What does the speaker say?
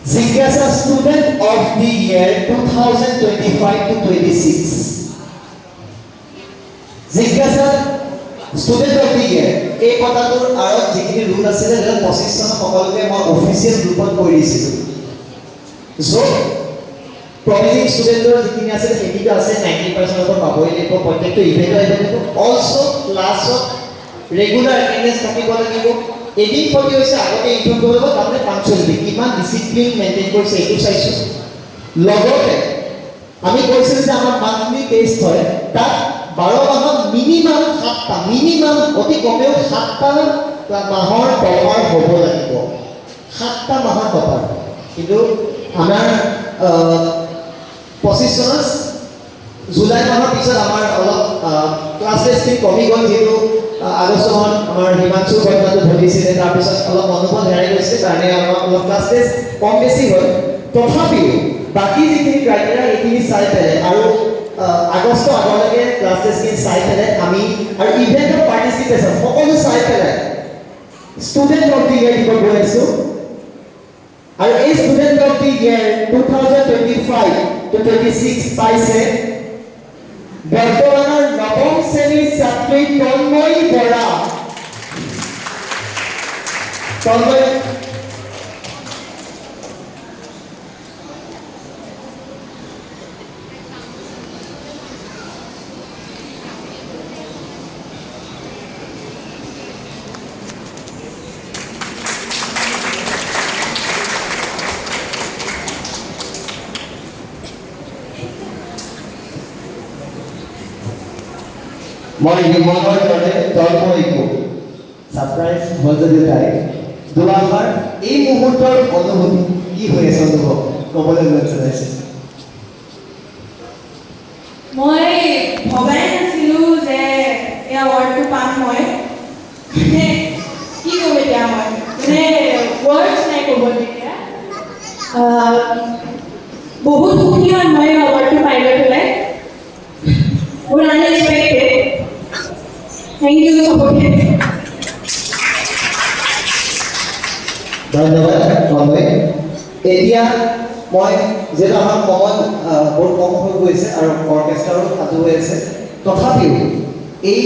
Jigyasa Student of the Year 2025-26. Jigyasa Student of the Year এই কথাটোৰ আৰত যিখিনি ৰুল আছিলে 2025 চনত সকলোকে মই অফিচিয়েল গ্ৰুপত কৈ দিছিলোঁ। প্ৰমিজিং ষ্টুডেণ্টৰ যিখিনি আছে সেইকেইটা আছে 90% ওপৰত পাবই লাগিব, প্ৰত্যেকটো ইভেণ্টত আহিব লাগিব। অলছো ক্লাছত ৰেগুলাৰ এটেণ্ডেন্স থাকিব লাগিব। এদিন ফটো হৈছে আগতে ইনফৰ্ম কৰিব তাৰমানে পাংচুৱেলিটি কিমান ডিসিপ্লিন মেইনটেইন কৰিছে এইটো চাইছোঁ। লগতে আমি কৈছিলোঁ যে আমাৰ মান্থলি টেষ্ট হয়, তাত 12 মাহত মিনিমাম 7টা মিনিমাম অতি কমেও 7টা মাহৰ টপাৰ হ'ব লাগিব, 7টা মাহৰ টপাৰ। কিন্তু আমাৰ 25 চনত জুলাই মাহৰ পিছত আমাৰ অলপ ক্লাছ টেষ্টখিনি কমি গ'ল, যিহেতু আগষ্ট মাহত আমাৰ হিমাংশু ঘটনাটো ঘটিছিলে, তাৰপিছত অলপ মনোবল হেৰাই গৈছে কাৰণে আমাৰ অলপ ক্লাছ টেষ্ট কম বেছি হ'ল। তথাপিও বাকী যিখিনি ক্ৰাইটেৰিয়া এইখিনি চাই পেলাই আৰু আগষ্ট আগলৈকে ক্লাছ টেষ্টখিনি চাই পেলাই আমি আৰু ইভেণ্টৰ পাৰ্টিচিপেশ্যন সকলো চাই পেলাই ষ্টুডেণ্ট অফ দি ইয়েৰ দিব গৈ আছোঁ। আৰু এই ষ্টুডেণ্ট অফ দি ইয়েৰ 2025-26 পাইছে বৰ্তমানৰ নৱম শ্ৰেণীৰ ছাত্ৰী তন্ময়ী বৰা। তন্ময় মই মনৰ দৰে তন্ময়ীকো ছাৰপ্ৰাইজ হ'ল যদিও তাই দুবাৰ এই মুহূৰ্তৰ অনুভূতি কি হৈ আছে অনুভৱ ক'বলৈ জনাইছে। মই ভবাই নাছিলোঁ যে এই এৱাৰ্ডটো পাম মই। মানে কি ক'ম এতিয়া, মই মানে ৱৰ্ডছ নাই ক'বলৈ এতিয়া। বহুত সুখী হয় মই এৱাৰ্ডটো পাই লৈ পেলাই। মোৰ আনএক্সপেক্টেড। থেংক ইউ চবকে। ধন্যবাদ তন্ময়। এতিয়া মই যিহেতু আমাৰ সময় বহুত কম হৈ গৈছে আৰু অৰ্কেষ্ট্ৰাৰো সাজু হৈ আছে, তথাপিও এই